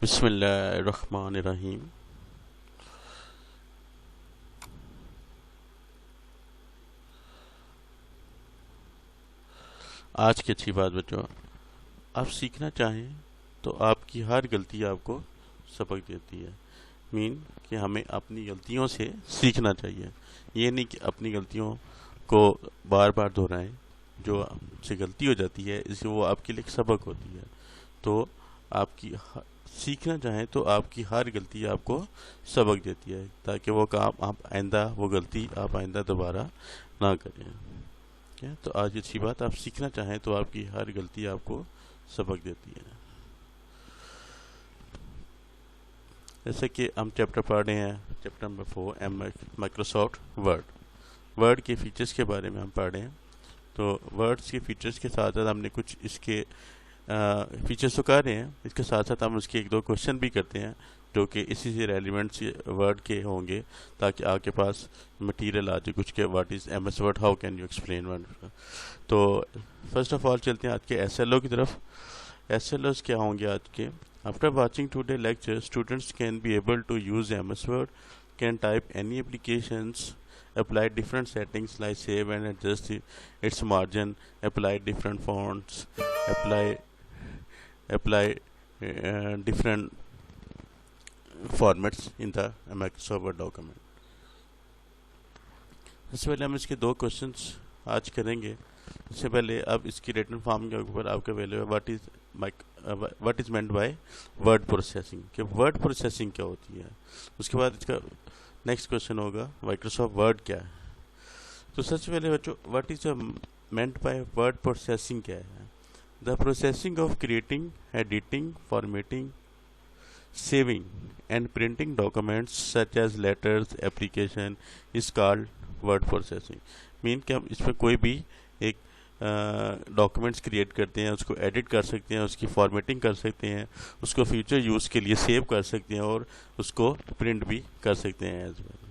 बिस्मिल्लाहिर्रहमानिर्रहीम। आज की अच्छी बात बच्चों, आप सीखना चाहें तो आपकी हर गलती आपको सबक देती है। मीन कि हमें अपनी गलतियों से सीखना चाहिए। ये नहीं कि अपनी गलतियों को बार बार दोहराएं। जो आपसे गलती हो जाती है इससे वो आपके लिए एक सबक होती है। तो आपकी सीखना चाहें तो आपकी हर गलती आपको सबक देती है, ताकि वो काम आप आइंदा वो गलती आप आइंदा दोबारा ना करें। क्या तो आज अच्छी बात, आप सीखना चाहें तो आपकी हर गलती आपको सबक देती है। जैसे कि हम चैप्टर पढ़ रहे हैं, chapter number 4 Microsoft word. Word के फीचर्स के बारे में हम पढ़ रहे हैं। तो वर्ड्स के फीचर्स के साथ साथ हमने कुछ इसके फीचर्स तो कर रहे हैं, इसके साथ साथ हम उसके एक दो क्वेश्चन भी करते हैं जो कि इसी से रेलिवेंट वर्ड के होंगे, ताकि आपके पास मटेरियल आ जाए कुछ के what is M S Word, how can you explain Word. तो फर्स्ट ऑफ ऑल चलते हैं आज के एस एल ओ की तरफ। एस एल ओज क्या होंगे आज के। After watching today lecture, students can be able to use M S Word, can type any applications, apply different settings like save and adjust its margin, apply different fonts, apply different formats in the Microsoft Word document. सबसे पहले हम इसके दो questions आज करेंगे। सबसे पहले अब इसकी रिटन फॉर्म के ऊपर आपका वैल्यू है what is meant by word processing, कि वर्ड प्रोसेसिंग क्या होती है। उसके बाद इसका नेक्स्ट क्वेश्चन होगा माइक्रोसॉफ्ट वर्ड क्या है। तो सबसे पहले बच्चों, what is meant by word processing क्या है। The processing of creating, editing, formatting, saving and printing documents such as letters application is called word processing. Mean कि हम इसमें कोई भी एक डॉक्यूमेंट्स क्रिएट करते हैं, उसको एडिट कर सकते हैं, उसकी फॉर्मेटिंग कर सकते हैं, उसको फ्यूचर यूज़ के लिए सेव कर सकते हैं और उसको प्रिंट भी कर सकते हैं as well.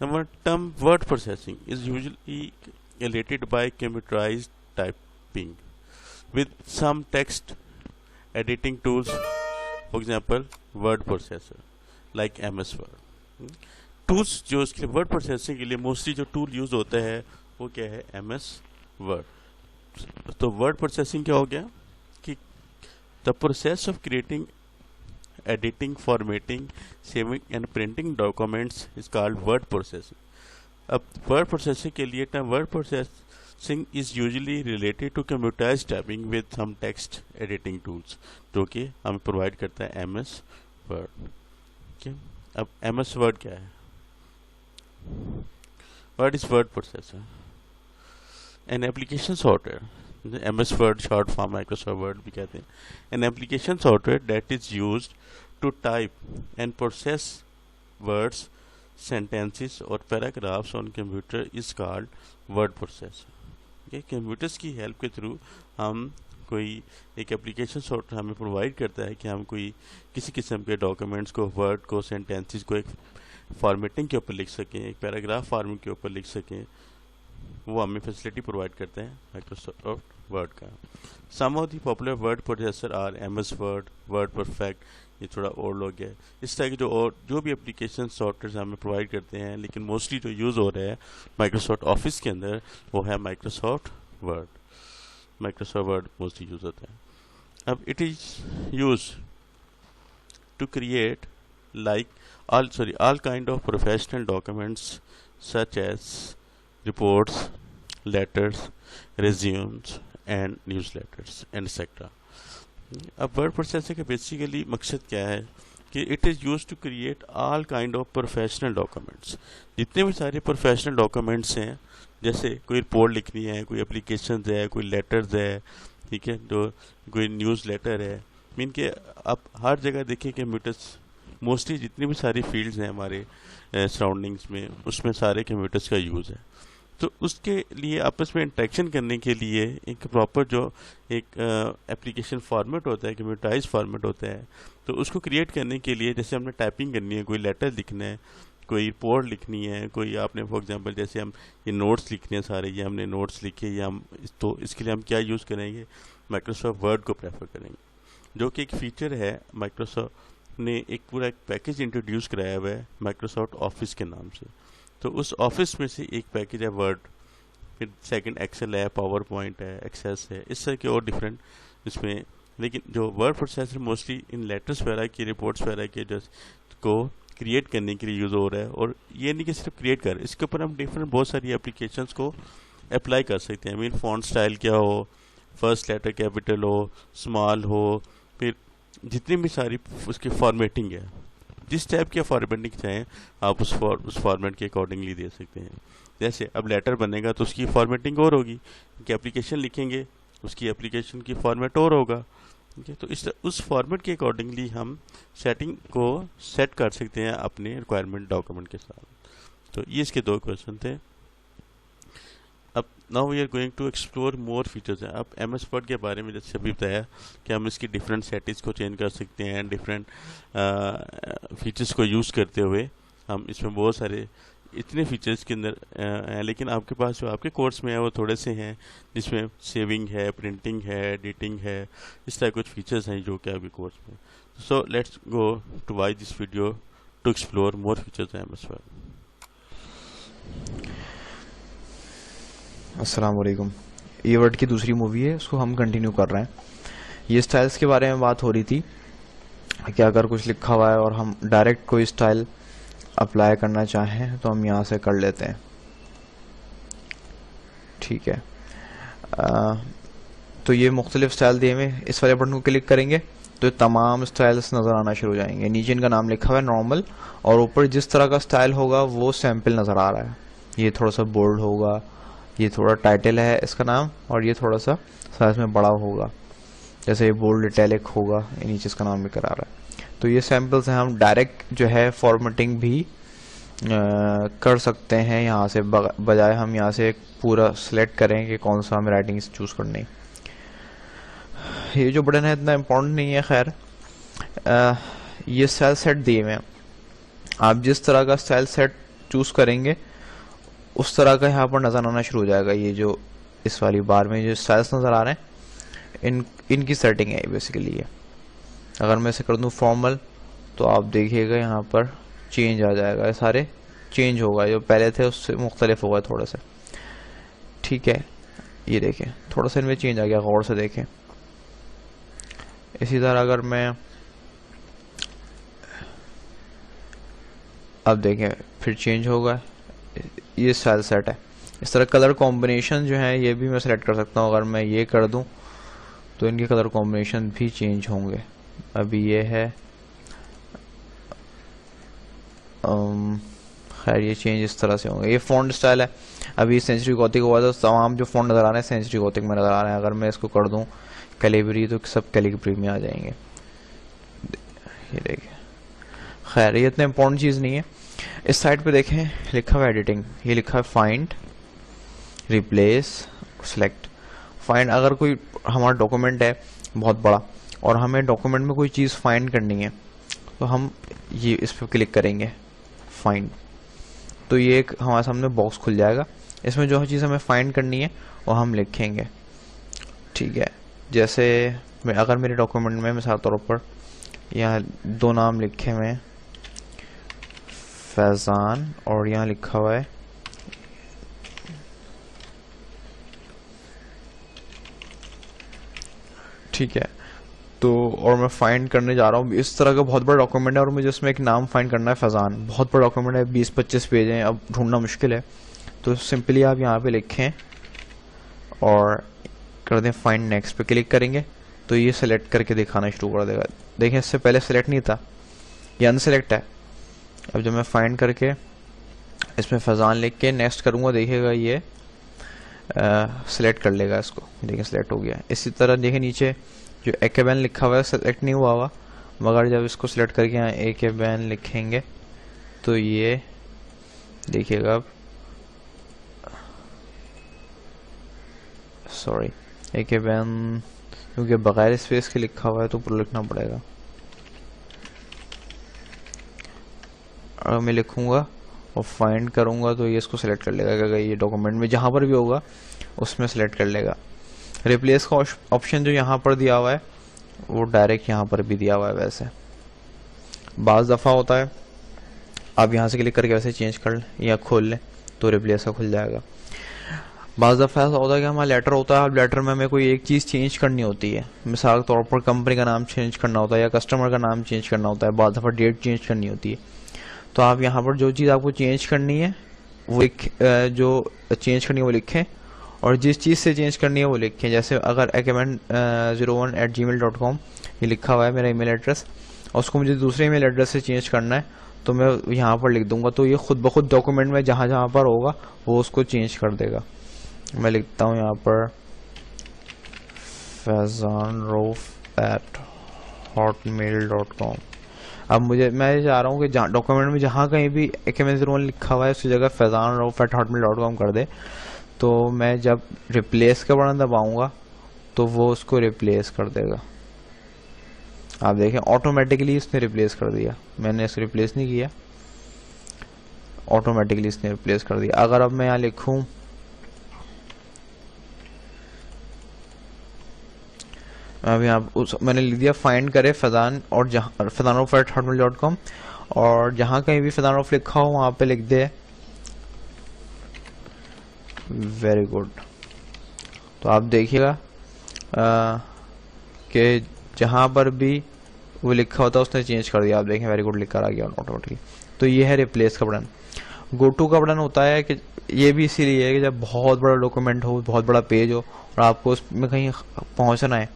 Number term word processing is usually related by computerized typing with some text editing tools, for example word processor like MS Word। Tools जो इसके लिए वर्ड प्रोसेसिंग के लिए मोस्टली जो टूल यूज होता है वो क्या है, MS Word। तो वर्ड प्रोसेसिंग क्या हो गया कि the process of creating, editing, formatting, saving and printing documents is called word processing. अब वर्ड प्रोसेसिंग के लिए term word processing is usually related to computerised typing with some text editing tools, जो कि हमें प्रोवाइड करता है MS Word। okay? अब MS Word क्या है। What is word processor? An application software, MS Word short form Microsoft Word भी कहते हैं, an application software that is used to type and process words, sentences और paragraphs on computer is called word processor। ये computers की help के through हम कोई एक एप्लीकेशन सॉफ्टवेयर हमें प्रोवाइड करता है कि हम कोई किसी किस्म के डॉक्यूमेंट्स को, वर्ड को, सेंटेंसेस को एक फॉर्मेटिंग के ऊपर लिख सकें, एक पैराग्राफ फॉर्मेट के ऊपर लिख सकें, वो हमें फैसिलिटी प्रोवाइड करते हैं माइक्रोसॉफ्ट वर्ड का। Some of the popular word processor are MS Word, Word Perfect, ये थोड़ा ओल्ड हो गया है। इस तरह के जो भी एप्लीकेशन सॉफ्टवेयर हमें प्रोवाइड करते हैं, लेकिन मोस्टली जो यूज़ हो रहा है माइक्रोसॉफ्ट ऑफिस के अंदर वो है Microsoft Word. Microsoft Word mostly use होता है। अब it is use to create like all kind of professional documents such as reports, letters, resumes and newsletters etc। अब वर्ड प्रोसेसिंग का बेसिकली मकसद क्या है कि it is use to create all kind of professional documents. जितने भी सारे professional documents हैं, जैसे कोई रिपोर्ट लिखनी है, कोई एप्लीकेशन है, कोई लेटर्स है, ठीक है, जो कोई न्यूज़ लेटर है। मीन के आप हर जगह देखिए कंप्यूटर्स, मोस्टली जितनी भी सारी फील्ड्स हैं हमारे सराउंडिंग्स में, उसमें सारे कंप्यूटर्स का यूज़ है। तो उसके लिए आपस में इंटरेक्शन करने के लिए एक प्रॉपर जो एक एप्लीकेशन फॉर्मेट होता है, कंप्यूटराइज फॉर्मेट होता है, तो उसको क्रिएट करने के लिए जैसे हमने टाइपिंग करनी है, कोई लेटर लिखना है, कोई रिपोर्ट लिखनी है, कोई आपने फॉर एग्जांपल जैसे हम ये नोट्स लिखने हैं सारे, ये हमने नोट्स लिखे, या हम तो इसके लिए हम क्या यूज़ करेंगे, माइक्रोसॉफ्ट वर्ड को प्रेफर करेंगे। जो कि एक फीचर है, माइक्रोसॉफ्ट ने एक पूरा एक पैकेज इंट्रोड्यूस कराया हुआ है माइक्रोसॉफ्ट ऑफिस के नाम से। तो उस ऑफिस में से एक पैकेज है वर्ड, फिर सेकंड एक्सेल है, पावर पॉइंट है, एक्सेस है, इस तरह के और डिफरेंट इसमें। लेकिन जो word processor mostly in letters वगैरह की, रिपोर्ट्स वगैरह के जो को क्रिएट करने के लिए यूज़ हो रहा है। और ये नहीं कि सिर्फ क्रिएट कर, इसके ऊपर हम डिफरेंट बहुत सारी एप्लीकेशंस को अप्लाई कर सकते हैं। मीन फॉन्ट स्टाइल क्या हो, फर्स्ट लेटर कैपिटल हो, स्मॉल हो, फिर जितनी भी सारी उसकी फॉर्मेटिंग है, जिस टाइप की फॉर्मेटिंग चाहें आप उस फॉर्मेट के अकॉर्डिंगली दे सकते हैं। जैसे अब लेटर बनेगा तो उसकी फॉर्मेटिंग और होगी, कि एप्लीकेशन लिखेंगे उसकी एप्लीकेशन की फॉर्मेट और होगा। ठीक है, तो उस फॉर्मेट के अकॉर्डिंगली हम सेटिंग को सेट कर सकते हैं अपने रिक्वायरमेंट डॉक्यूमेंट के साथ। तो ये इसके 2 क्वेश्चन थे। अब now we are going to explore more features हैं। अब MS वर्ड के बारे में जैसे अभी बताया कि हम इसकी डिफरेंट सेटिंग्स को चेंज कर सकते हैं, डिफरेंट फीचर्स को यूज़ करते हुए हम इसमें बहुत सारे इतने फीचर्स के अंदर हैं। लेकिन आपके पास जो आपके कोर्स में है वो थोड़े से हैं, जिसमें सेविंग है, प्रिंटिंग है, एडिटिंग है, इस तरह कुछ फीचर्स हैं जो कि अभी कोर्स में। So let's go to watch this video to explore more features हैं MS वर्ड। अस्सलाम वालेकुम। ये वर्ड की दूसरी मूवी है, उसको हम कंटिन्यू कर रहे हैं। ये स्टाइल्स के बारे में बात हो रही थी कि अगर कुछ लिखा हुआ है और हम डायरेक्ट कोई स्टाइल अप्लाई करना चाहें तो हम यहाँ से कर लेते हैं। ठीक है, तो ये मुख्तलिफ स्टाइल दिए हुए, इस वाले बटन को क्लिक करेंगे तो तमाम स्टाइल्स नज़र आना शुरू हो जाएंगे। नीचे इनका नाम लिखा हुआ है नॉर्मल, और ऊपर जिस तरह का स्टाइल होगा वो सैम्पल नज़र आ रहा है। ये थोड़ा सा बोल्ड होगा, ये थोड़ा टाइटल है इसका नाम, और ये थोड़ा सा साइज में बड़ा होगा, जैसे ये बोल्ड इटैलिक होगा, नीचे इसका नाम लेकर आ रहा है। तो ये सैम्पल्स हैं, हम डायरेक्ट जो है फॉर्मेटिंग भी कर सकते हैं यहाँ से, बजाय हम यहाँ से पूरा सिलेक्ट करें कि कौन सा हमें राइटिंग चूज़ करनी। ये जो बटन है इतना इम्पोर्टेंट नहीं है, खैर ये स्टाइल सेट दिए हुए हैं। आप जिस तरह का स्टाइल सेट चूज़ करेंगे उस तरह का यहाँ पर नज़र आना शुरू हो जाएगा। ये जो इस वाली बार में जो स्टाइल्स नज़र आ रहे हैं इनकी सेटिंग है बेसिकली ये। अगर मैं इसे कर दूँ फॉर्मल तो आप देखिएगा यहाँ पर चेंज आ जाएगा, ये सारे चेंज होगा, जो पहले थे उससे मुख्तलिफ होगा थोड़ा सा। ठीक है, ये देखें थोड़ा सा इनमें चेंज आ गया, गौर से देखें। इसी तरह अगर मैं अब देखें फिर चेंज होगा, ये स्टाइल सेट है। इस तरह कलर कॉम्बिनेशन जो है ये भी मैं सेलेक्ट कर सकता हूँ। अगर मैं ये कर दूं तो इनके कलर कॉम्बिनेशन भी चेंज होंगे। अभी ये है, खैर ये चेंज इस तरह से होंगे। ये फॉन्ट स्टाइल है, अभी सेंचुरी गॉथिक हुआ था, तमाम जो फॉन्ट नज़र आ रहे हैं सेंचुरी गॉथिक में नज़र आ रहे हैं। अगर मैं इसको कर दूं कैलिब्री तो सब कैलिब्री में आ जाएंगे, ये देखिए। खैर ये इतना इम्पोर्टेंट चीज़ नहीं है। इस साइड पे देखें लिखा हुआ एडिटिंग, ये लिखा है फाइंड, रिप्लेस, सेलेक्ट। फाइंड, अगर कोई हमारा डॉक्यूमेंट है बहुत बड़ा और हमें डॉक्यूमेंट में कोई चीज़ फाइंड करनी है तो हम ये इस पर क्लिक करेंगे फाइंड, तो ये एक हमारे सामने बॉक्स खुल जाएगा। इसमें जो चीज़ हमें फाइंड करनी है वो हम लिखेंगे। ठीक है, जैसे अगर मेरे डॉक्यूमेंट में मिसाल तौर पर यहाँ 2 नाम लिखे हुए हैं, फैजान, और यहाँ लिखा हुआ है ठीक है, तो और मैं फाइंड करने जा रहा हूँ। इस तरह का बहुत बड़ा डॉक्यूमेंट है और मुझे उसमें एक नाम फाइंड करना है फैजान, बहुत बड़ा डॉक्यूमेंट है, 20-25 पेज हैं, अब ढूंढना मुश्किल है। तो सिंपली आप यहाँ पे लिखें और कर दें फाइंड, नेक्स्ट पे क्लिक करेंगे तो ये सिलेक्ट करके दिखाना शुरू कर देगा। देखें इससे पहले सिलेक्ट नहीं था, ये अनसेलेक्ट है। अब जब मैं फाइंड करके इसमें फैजान लिख के नेक्स्ट करूँगा, देखिएगा ये सिलेक्ट कर लेगा इसको, देखिए सिलेक्ट हो गया। इसी तरह देखिए नीचे जो एकबैन लिखा हुआ है सेलेक्ट नहीं हुआ हुआ, मगर जब इसको सिलेक्ट करके यहाँ एकबैन लिखेंगे तो ये देखिएगा, अब सॉरी एकबैन क्योंकि बगैर स्पेस के लिखा हुआ है तो पूरा लिखना पड़ेगा। अगर मैं लिखूंगा और फाइंड करूंगा तो ये इसको सिलेक्ट कर लेगा, अगर ये डॉक्यूमेंट में जहां पर भी होगा उसमें सिलेक्ट कर लेगा। रिप्लेस का ऑप्शन जो यहाँ पर दिया हुआ है वो डायरेक्ट यहाँ पर भी दिया हुआ है। वैसे बाज़ दफ़ा होता है आप यहाँ से क्लिक करके वैसे चेंज कर लें या खोल लें तो रिप्लेस का खुल जाएगा। बाज़ दफ़ा ऐसा होता है कि हमारा लेटर होता है, अब लेटर में हमें कोई एक चीज़ चेंज करनी होती है, मिसाल के तौर पर कंपनी का नाम चेंज करना होता है या कस्टमर का नाम चेंज करना होता है, बाज़ दफ़ा डेट चेंज करनी होती है। तो आप यहाँ पर जो चीज़ आपको चेंज करनी है वो जो चेंज करनी है वो लिखें, और जिस चीज़ से चेंज करनी है वो लिखें। जैसे अगर akemen01@gmail.com ये लिखा हुआ है मेरा ईमेल एड्रेस, और उसको मुझे दूसरे ईमेल एड्रेस से चेंज करना है तो मैं यहाँ पर लिख दूंगा, तो ये खुद ब खुद डॉक्यूमेंट में जहाँ जहाँ पर होगा वो उसको चेंज कर देगा। मैं लिखता हूँ यहाँ पर faizanrauf@hotmail.com। अब मैं चाह रहा हूँ कि डॉक्यूमेंट में जहाँ कहीं भी akemen01 लिखा हुआ है उसकी जगह faizanrauf@hotmail.com कर दे। तो मैं जब रिप्लेस का बटन दबाऊंगा तो वो उसको रिप्लेस कर देगा। आप देखें ऑटोमेटिकली इसने रिप्लेस कर दिया, मैंने इसको रिप्लेस नहीं किया, ऑटोमेटिकली इसने रिप्लेस कर दिया। अगर अब मैं यहाँ लिखूं अब यहाँ मैंने लिख दिया फाइंड करे फैजान और जहाँ faizanrauf@hotmail.com, और जहाँ कहीं भी faizanrauf लिखा हो वहाँ पे लिख दे वेरी गुड। तो आप देखिएगा कि जहाँ पर भी वो लिखा होता है उसने चेंज कर दिया। आप देखें वेरी गुड लिख कर आ गया ऑटोमेटिकली। तो ये है रिप्लेस का बटन। गो टू का बटन होता है कि ये भी इसीलिए है कि जब बहुत बड़ा डॉक्यूमेंट हो, बहुत बड़ा पेज हो और आपको उसमें कहीं पहुंचना है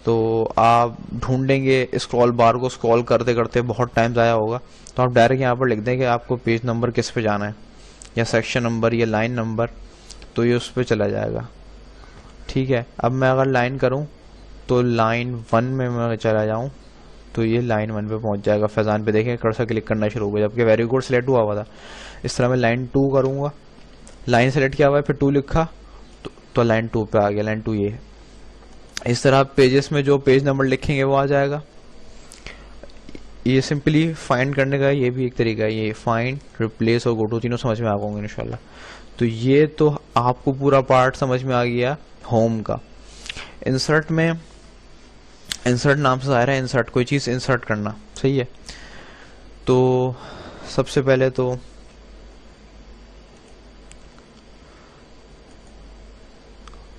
तो आप ढूंढेंगे, स्क्रॉल बार को स्क्रॉल करते करते बहुत टाइम ज़ाया होगा, तो आप डायरेक्ट यहाँ पर लिख दें कि आपको पेज नंबर किस पे जाना है या सेक्शन नंबर या लाइन नंबर, तो ये उस पर चला जाएगा। ठीक है, अब मैं अगर लाइन करूं तो लाइन 1 में मैं चला जाऊं तो ये लाइन 1 पे पहुंच जाएगा। फैजान पे देखें कर्सर क्लिक करना शुरू हो गया, जबकि वेरी गुड सिलेक्ट हुआ हुआ था। इस तरह मैं लाइन 2 करूंगा, लाइन सेलेक्ट किया हुआ है फिर 2 लिखा तो लाइन 2 पे आ गया, लाइन 2 ये है। इस तरह आप पेजेस में जो पेज नंबर लिखेंगे वो आ जाएगा। ये सिंपली फाइंड करने का ये भी एक तरीका है, ये फाइंड, रिप्लेस और गो टू तीनों समझ में आ गए इंशाल्लाह। तो ये तो आपको पूरा पार्ट समझ में आ गया होम का। इंसर्ट में, इंसर्ट नाम से ज़ाहिर है इंसर्ट, कोई चीज़ इंसर्ट करना, सही है। तो सबसे पहले तो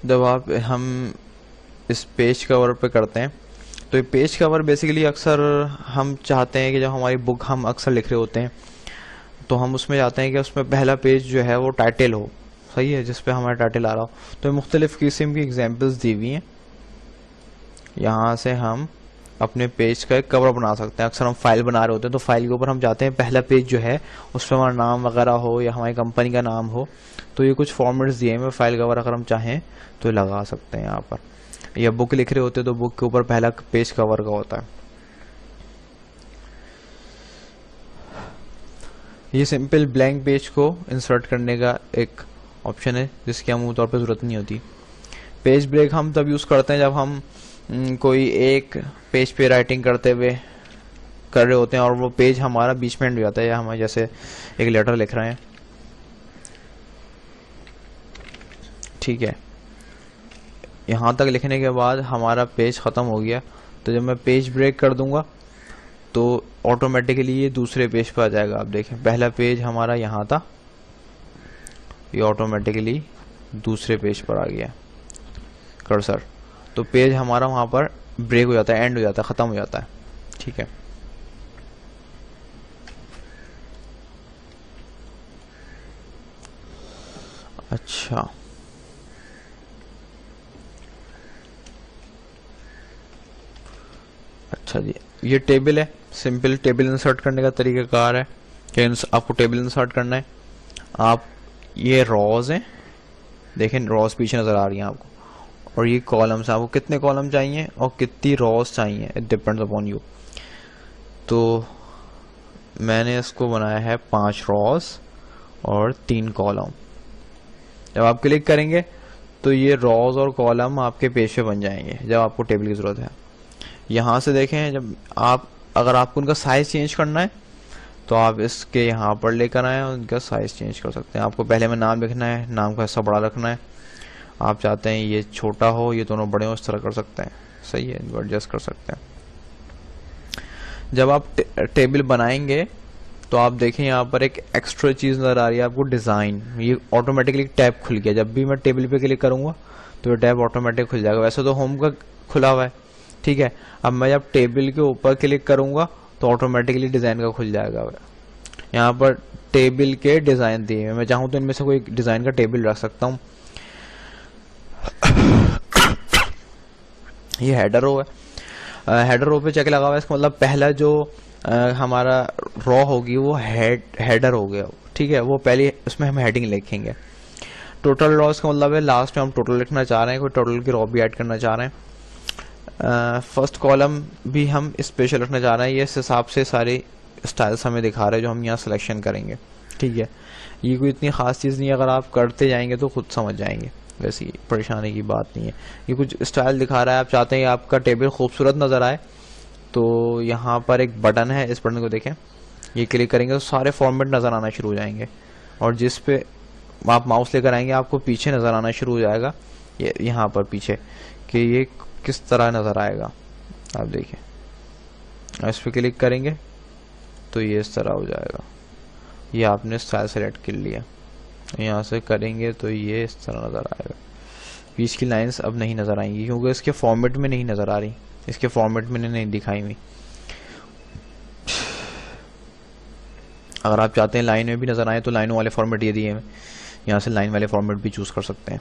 जब हम इस पेज कवर पे करते हैं तो ये पेज कवर बेसिकली अक्सर हम चाहते हैं कि जब हमारी बुक हम अक्सर लिख रहे होते हैं तो हम उसमें चाहते हैं कि उसमें पहला पेज जो है वो टाइटल हो, सही है, जिस पे हमारा टाइटल आ रहा हो। तो मुख्तलिफ किस्म की एग्जांपल्स दी हुई हैं, यहाँ से हम अपने पेज का एक कवर बना सकते हैं। अक्सर हम फाइल बना रहे होते हैं तो फाइल के ऊपर हम चाहते हैं पहला पेज जो है उस पर हमारा नाम वगैरह हो या हमारी कंपनी का नाम हो, तो ये कुछ फॉर्मेट्स दिए हैं। फाइल कवर अगर हम चाहें तो लगा सकते हैं यहाँ पर, या बुक लिख रहे होते तो बुक के ऊपर पहला पेज कवर का होता है। ये सिंपल ब्लैंक पेज को इंसर्ट करने का एक ऑप्शन है जिसकी आमतौर तौर पर जरूरत नहीं होती। पेज ब्रेक हम तब यूज करते हैं जब हम कोई एक पेज पे राइटिंग करते हुए कर रहे होते हैं और वो पेज हमारा बीच में एंड हो जाता है, या हम जैसे एक लेटर लिख रहे हैं, ठीक है, यहाँ तक लिखने के बाद हमारा पेज ख़त्म हो गया, तो जब मैं पेज ब्रेक कर दूंगा तो ऑटोमेटिकली ये दूसरे पेज पर आ जाएगा। आप देखें पहला पेज हमारा यहाँ था, ये ऑटोमेटिकली दूसरे पेज पर आ गया कर्सर, तो पेज हमारा वहाँ पर ब्रेक हो जाता है, एंड हो जाता है, ख़त्म हो जाता है। ठीक है, अच्छा जी, ये टेबल है। सिंपल टेबल इंसर्ट करने का तरीकाकार है कि आपको टेबल इंसर्ट करना है। आप ये रॉज हैं, देखें रॉज पीछे नजर आ रही हैं आपको, और ये कॉलम्स, आपको कितने कॉलम चाहिए और कितनी रॉज चाहिए, इट डिपेंड्स अपॉन यू। तो मैंने इसको बनाया है 5 रॉज और 3 कॉलम। जब आप क्लिक करेंगे तो ये रॉज और कॉलम आपके पेज पे बन जाएंगे जब आपको टेबल की जरूरत है। यहाँ से देखें, जब आप अगर आपको उनका साइज चेंज करना है तो आप इसके यहाँ पर लेकर आए और उनका साइज चेंज कर सकते हैं। आपको पहले में नाम लिखना है, नाम का हिस्सा बड़ा रखना है, आप चाहते हैं ये छोटा हो ये दोनों बड़े हो, इस तरह कर सकते हैं। सही है, इनको एडजस्ट कर सकते हैं। जब आप टेबल बनाएंगे तो आप देखें यहाँ पर एक एक्स्ट्रा चीज नजर आ रही है आपको, डिजाइन। ये ऑटोमेटिकली टैब खुल गया, जब भी मैं टेबल पे क्लिक करूंगा तो ये टैब ऑटोमेटिक खुल जाएगा। वैसे तो होम का खुला हुआ है, ठीक है। अब मैं जब टेबल के ऊपर क्लिक करूंगा तो ऑटोमेटिकली डिजाइन का खुल जाएगा। यहाँ पर टेबल के डिजाइन दिए हैं, मैं चाहूँ तो इनमें से कोई डिजाइन का टेबल रख सकता हूँ। ये हेडर रो है, हेडर रो पे चेक लगा हुआ है, इसका मतलब पहला जो हमारा रॉ होगी वो हेडर हो गया, ठीक है। वो पहले उसमें हम हेडिंग लिखेंगे। टोटल रॉस का मतलब है लास्ट में हम टोटल लिखना चाह रहे हैं, कोई टोटल की रॉ भी ऐड करना चाह रहे हैं। फर्स्ट कॉलम भी हम स्पेशल रखना चाह रहे हैं, ये इस हिसाब से सारे स्टाइल्स हमें दिखा रहे हैं जो हम यहाँ सिलेक्शन करेंगे, ठीक है। ये कोई इतनी खास चीज़ नहीं है, अगर आप करते जाएंगे तो खुद समझ जाएंगे, वैसी परेशानी की बात नहीं है। ये कुछ स्टाइल दिखा रहा है, आप चाहते हैं आपका टेबल खूबसूरत नज़र आए तो यहाँ पर एक बटन है, इस बटन को देखें, ये क्लिक करेंगे तो सारे फॉर्मेट नज़र आना शुरू हो जाएंगे, और जिस पे आप माउस लेकर आएंगे आपको पीछे नज़र आना शुरू हो जाएगा, ये यहाँ पर पीछे कि ये किस तरह नज़र आएगा। आप देखिए, इस पर क्लिक करेंगे तो ये इस तरह हो जाएगा। ये आपने स्टाइल सेलेक्ट कर लिया, यहाँ से करेंगे तो ये इस तरह नज़र आएगा। बीच की लाइंस अब नहीं नज़र आएंगी क्योंकि इसके फॉर्मेट में नहीं नज़र आ रही, इसके फॉर्मेट में नहीं दिखाई हुई। अगर आप चाहते हैं लाइन में भी नज़र आए तो लाइनों वाले फॉर्मेट ये दिए हैं, यहाँ से लाइन वाले फॉर्मेट भी चूज़ कर सकते हैं।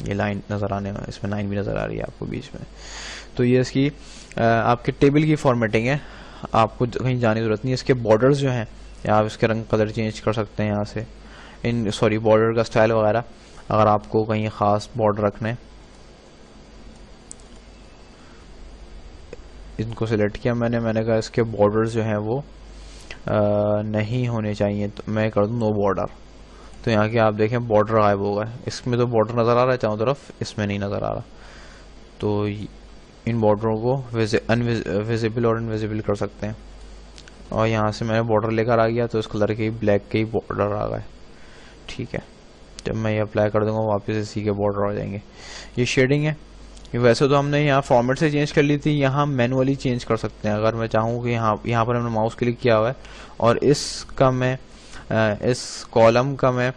ये लाइन नज़र आने में, इसमें लाइन भी नज़र आ रही है आपको बीच में। तो ये इसकी आपके टेबल की फॉर्मेटिंग है, आपको कहीं जाने की जरूरत नहीं है। इसके बॉर्डर्स जो हैं, या आप इसके रंग कलर चेंज कर सकते हैं यहाँ से, बॉर्डर का स्टाइल वगैरह, अगर आपको कहीं ख़ास बॉर्डर रखने, इनको सिलेक्ट किया मैंने कहा इसके बॉर्डर्स जो हैं वो नहीं होने चाहिए, तो मैं कर दूँ नो बॉर्डर। तो यहाँ के आप देखें बॉर्डर गायब होगा, इसमें तो बॉर्डर नज़र आ रहा है चारों तरफ, इसमें नहीं नज़र आ रहा। तो इन बॉर्डरों को विजिबल और इनविजिबल कर सकते हैं। और यहाँ से मैंने बॉर्डर लेकर आ गया तो इस कलर के ब्लैक के ही बॉर्डर आ गए, ठीक है। जब मैं ये अप्लाई कर दूंगा वापस इसी के बॉर्डर आ जाएंगे। ये शेडिंग है, ये वैसे तो हमने यहाँ फॉर्मेट से चेंज कर ली थी, यहाँ मैनुअली चेंज कर सकते हैं। अगर मैं चाहूँ कि यहाँ पर हमने माउस क्लिक किया हुआ है और इसका मैं इस कॉलम का मैं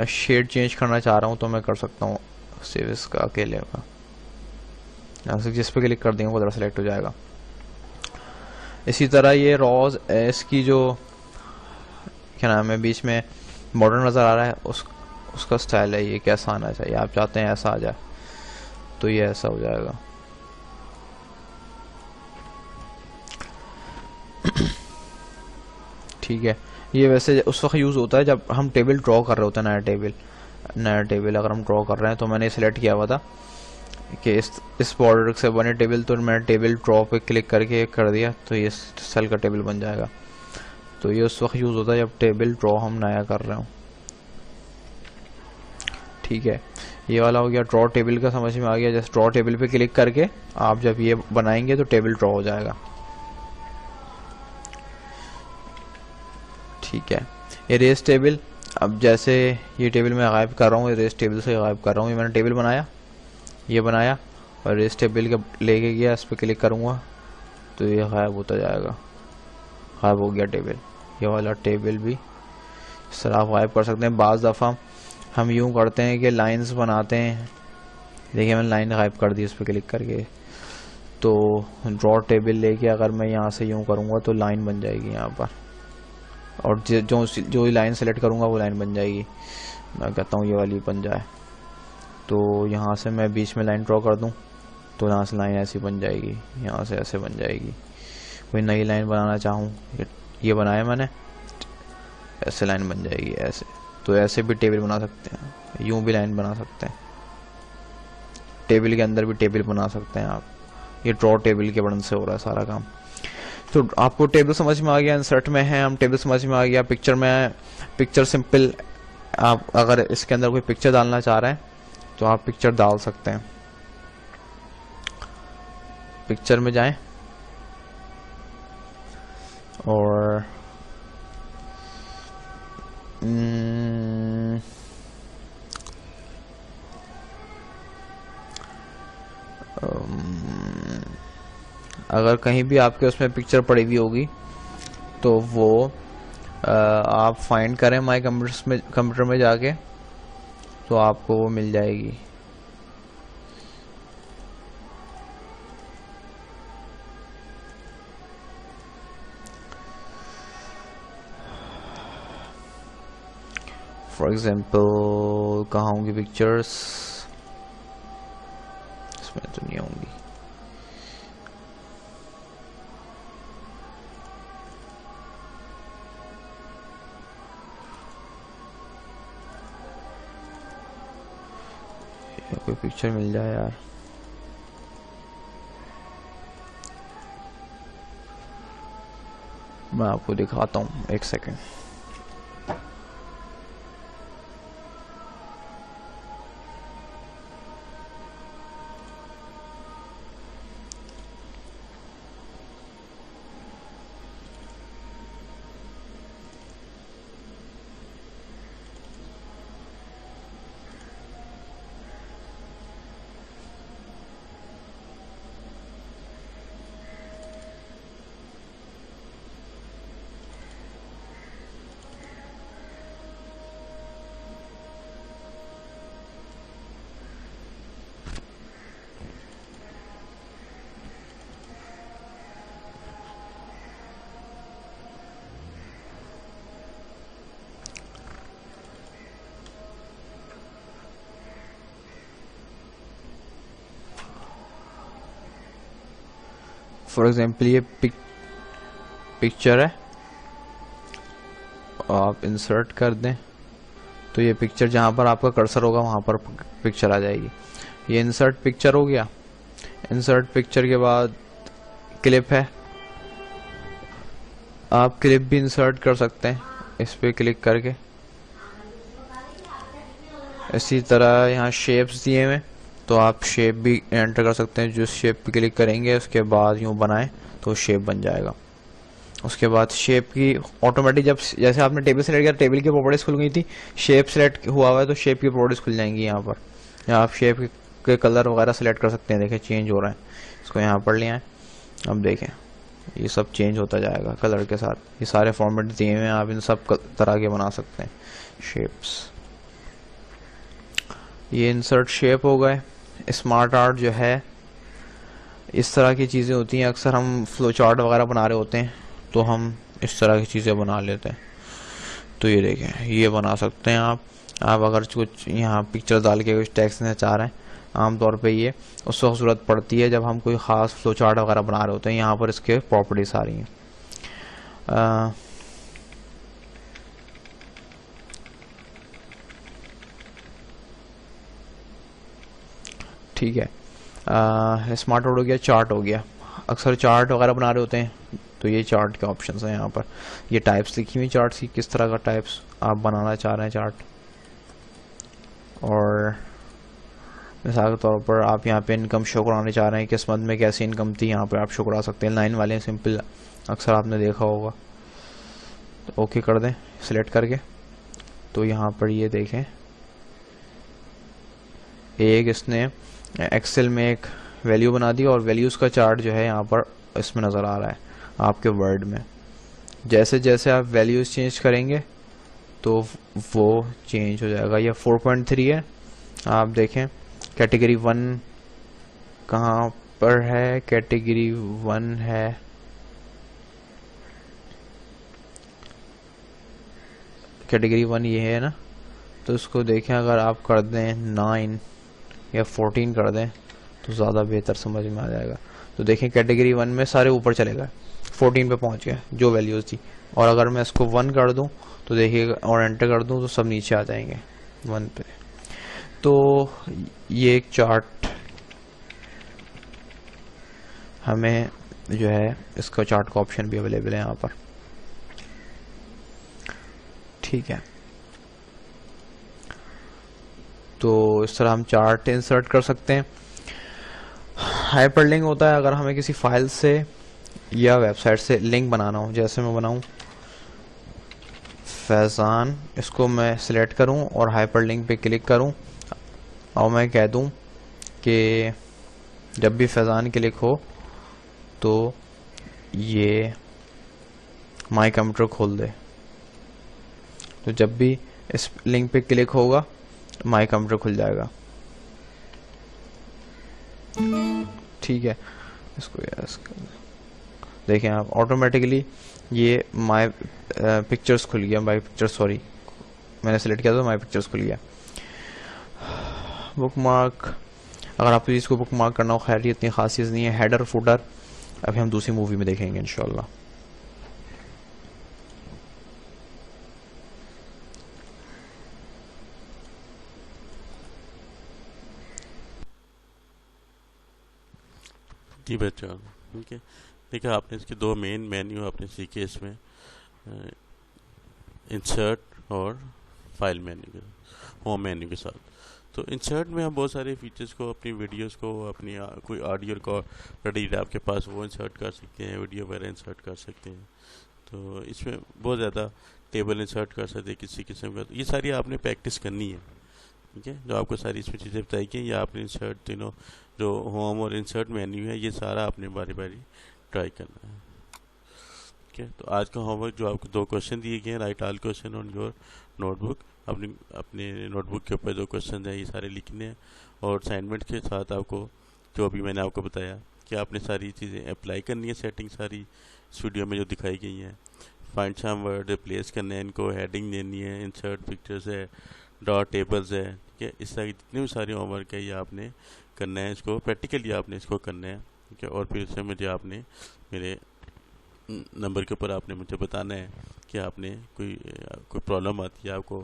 शेड चेंज करना चाह रहा हूँ तो मैं कर सकता हूँ, सिर्फ इसका अकेले का, यहाँ से जिस पे क्लिक कर देंगे वो उधर सेलेक्ट हो जाएगा। इसी तरह ये रॉज इसकी जो क्या नाम है बीच में बॉर्डर नज़र आ रहा है, उसका स्टाइल है ये कैसा आना चाहिए। आप चाहते हैं ऐसा आ जाए तो ये ऐसा हो जाएगा। ठीक है, ये वैसे उस वक्त यूज़ होता है जब हम टेबल ड्रॉ कर रहे होते हैं, नया टेबल अगर हम ड्रॉ कर रहे हैं। तो मैंने सेलेक्ट किया हुआ था कि इस बॉर्डर से बने टेबल, तो मैंने टेबल ड्रॉ पे क्लिक करके कर दिया तो ये सेल का टेबल बन जाएगा। तो ये उस वक्त यूज़ होता है जब टेबल ड्रॉ हम नया कर रहे हो, ठीक है। ये वाला हो गया ड्रॉ टेबल का, समझ में आ गया। जैसे ड्रॉ टेबल पे क्लिक करके आप जब ये बनाएंगे तो टेबल ड्रॉ हो जाएगा, ठीक है। इरेज टेबल, अब जैसे ये टेबल मैं गायब कर रहा हूँ, इरेज टेबल से गायब कर रहा हूँ। ये मैंने टेबल बनाया, ये बनाया और इरेज टेबल के लेके गया, इस पर क्लिक करूँगा तो ये गायब होता जाएगा, गायब हो गया टेबल। ये वाला टेबल भी इस तरह आप गायब कर सकते हैं। बाज़ दफ़ा हम यूँ करते हैं कि लाइंस बनाते हैं, देखिए मैंने लाइन गायब कर दी इस पर क्लिक करके। तो ड्रॉ टेबल लेके अगर मैं यहाँ से यूँ करूँगा तो लाइन बन जाएगी यहाँ पर, और जो लाइन सेलेक्ट करूँगा वो लाइन बन जाएगी। मैं कहता हूँ ये वाली बन जाए, तो यहाँ से मैं बीच में लाइन ड्रॉ कर दूँ तो यहाँ से लाइन ऐसी बन जाएगी, यहाँ से ऐसे बन जाएगी। कोई नई लाइन बनाना चाहूँ, ये बनाया मैंने, ऐसे लाइन बन जाएगी ऐसे। तो ऐसे भी टेबल बना सकते हैं, यूं भी लाइन बना सकते हैं, टेबल के अंदर भी टेबल बना सकते हैं आप। ये ड्रॉ टेबल के बटन से हो रहा है सारा काम। तो आपको टेबल समझ में आ गया, इंसर्ट में है हम, टेबल समझ में आ गया। पिक्चर में, पिक्चर सिंपल, आप अगर इसके अंदर कोई पिक्चर डालना चाह रहे हैं तो आप पिक्चर डाल सकते हैं। पिक्चर में जाएं और अगर कहीं भी आपके उसमें पिक्चर पड़ी हुई होगी तो वो आप फाइंड करें माई कंप्यूटर में जाके, तो आपको वो मिल जाएगी। फॉर एग्जाम्पल कहाँ होंगी पिक्चर्स, इसमें तो नहीं होंगी। कोई पिक्चर मिल जाए यार। मैं आपको दिखाता हूँ, एक सेकेंड। फॉर एग्जाम्पल ये पिक्चर है, आप इंसर्ट कर दें तो ये पिक्चर जहाँ पर आपका कर्सर होगा वहाँ पर पिक्चर आ जाएगी। ये इंसर्ट पिक्चर हो गया। इंसर्ट पिक्चर के बाद क्लिप है, आप क्लिप भी इंसर्ट कर सकते हैं इस पे क्लिक करके। इसी तरह यहाँ शेप्स दिए हुए, तो आप शेप भी एंटर कर सकते हैं। जिस शेप पे क्लिक करेंगे उसके बाद यूँ बनाएं तो शेप बन जाएगा। उसके बाद शेप की ऑटोमेटिक, जब जैसे आपने टेबल सेलेक्ट किया टेबल की प्रॉपर्टीज खुल गई थी, शेप सेलेक्ट हुआ हुआ है तो शेप की प्रॉपर्टीज खुल जाएंगी यहाँ पर। यहाँ आप शेप के कलर वगैरह सेलेक्ट कर सकते हैं। देखें चेंज हो रहा है, इसको यहाँ पर ले आए, अब देखें ये सब चेंज होता जाएगा कलर के साथ। ये सारे फॉर्मेट दिए हुए हैं, आप इन सब तरह के बना सकते हैं शेप्स। ये इंसर्ट शेप हो गए। स्मार्ट आर्ट जो है इस तरह की चीज़ें होती हैं। अक्सर हम फ्लो चार्ट वगैरह बना रहे होते हैं तो हम इस तरह की चीज़ें बना लेते हैं। तो ये देखें, ये बना सकते हैं आप अगर कुछ यहाँ पिक्चर डाल के कुछ टेक्स्ट देना चाह रहे हैं। आमतौर पे ये उस वक्त ज़रूरत पड़ती है जब हम कोई ख़ास फ्लो चार्ट वगैरह बना रहे होते हैं। यहाँ पर इसके प्रॉपर्टीज आ रही हैं। ठीक है, स्मार्ट आर्ट हो गया, चार्ट हो गया। अक्सर चार्ट वगैरह बना रहे होते हैं तो ये चार्ट के ऑप्शंस हैं यहाँ पर। ये टाइप्स लिखी हुई चार्ट की, किस तरह का टाइप्स आप बनाना चाह रहे हैं चार्ट। और मिसाल के तौर पर आप यहाँ पे इनकम शो कराने चाह रहे हैं, किस मंथ में कैसी इनकम थी, यहाँ पे आप शो करा सकते हैं। लाइन वाले सिंपल अक्सर आपने देखा होगा। तो ओके कर दें सिलेक्ट करके। तो यहाँ पर ये देखें, एक इसने एक्सेल में एक वैल्यू बना दी और वैल्यूज़ का चार्ट जो है यहाँ पर इसमें नज़र आ रहा है आपके वर्ड में। जैसे जैसे आप वैल्यूज़ चेंज करेंगे तो वो चेंज हो जाएगा। यह 4.3 है, आप देखें कैटेगरी 1 कहाँ पर है, कैटेगरी 1 है कैटेगरी 1 ये है ना। तो इसको देखें, अगर आप कर दें 9 या 14 कर दें तो ज़्यादा बेहतर समझ में आ जाएगा। तो देखें कैटेगरी 1 में सारे ऊपर चले गए, 14 पे पहुंच गए जो वैल्यूज़ थी। और अगर मैं इसको 1 कर दूं तो देखिएगा, और एंटर कर दूं तो सब नीचे आ जाएंगे 1 पे। तो ये एक चार्ट हमें जो है इसका चार्ट का ऑप्शन भी अवेलेबल है यहाँ पर। ठीक है, तो इस तरह हम चार्ट इंसर्ट कर सकते हैं। हाइपरलिंक होता है अगर हमें किसी फाइल से या वेबसाइट से लिंक बनाना हो। जैसे मैं बनाऊं फैज़ान, इसको मैं सिलेक्ट करूं और हाइपरलिंक पे क्लिक करूं और मैं कह दूं कि जब भी फैज़ान क्लिक हो तो ये माई कंप्यूटर खोल दे, तो जब भी इस लिंक पे क्लिक होगा माई कंप्यूटर खुल जाएगा। ठीक है, इसको यस देखें आप, ऑटोमेटिकली ये माई पिक्चर्स खुल गया, माई पिक्चर्स, सॉरी मैंने सेलेक्ट किया तो माई पिक्चर्स खुल गया। बुकमार्क, अगर आपको इसको बुकमार्क करना हो, खैर ये इतनी खास चीज़ नहीं है। हेडर फुटर अभी हम दूसरी मूवी में देखेंगे इंशाल्लाह। जी बच्चों, ठीक है। देखिए आपने इसके दो मेन मेन्यू आपने सीखे इसमें, इंसर्ट और फाइल मेन्यू के, होम मेन्यू के साथ। तो इंसर्ट में हम बहुत सारे फीचर्स को, अपनी वीडियोस को, अपनी कोई ऑडियो रिकॉर्ड आपके पास, वो इंसर्ट कर सकते हैं, वीडियो वगैरह इंसर्ट कर सकते हैं। तो इसमें बहुत ज़्यादा टेबल इंसर्ट कर सकते हैं किसी किस्म का। तो ये सारी आपने प्रैक्टिस करनी है, ठीक है। जो आपको सारी इसमें चीज़ें बताई गई, या आपने इंसर्ट तीनों जो होम और इंसर्ट मेन्यू है, ये सारा आपने बारी बारी ट्राई करना है, ठीक है। तो आज का होमवर्क जो आपको 2 क्वेश्चन दिए गए हैं, right all question on your notebook, अपनी अपने नोटबुक के ऊपर 2 क्वेश्चन हैं, ये सारे लिखने हैं। और असाइनमेंट के साथ आपको जो अभी मैंने आपको बताया कि आपने सारी चीज़ें अप्लाई करनी है, सेटिंग सारी इस वीडियो में जो दिखाई गई हैं। फाइंड सम वर्ड रिप्लेस करने हैं, इनको हेडिंग देनी है, इंसर्ट पिक्चर्स है, डॉट टेबल्स है, ठीक है। इस तरह की जितने भी सारे होमवर्क है ये आपने करना है, इसको प्रैक्टिकली आपने इसको करना है, ठीक है। और फिर इससे मुझे आपने मेरे नंबर के ऊपर आपने मुझे बताना है कि आपने कोई प्रॉब्लम आती है, आपको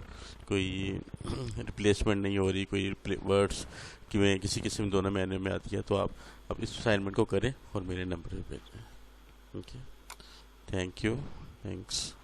कोई रिप्लेसमेंट नहीं हो रही, कोई वर्ड्स कि मैं किसी किस्म दोनों महीने में आती है, तो आप इस असाइनमेंट को करें और मेरे नंबर पे भेजें, ओके। Thank you, thanks.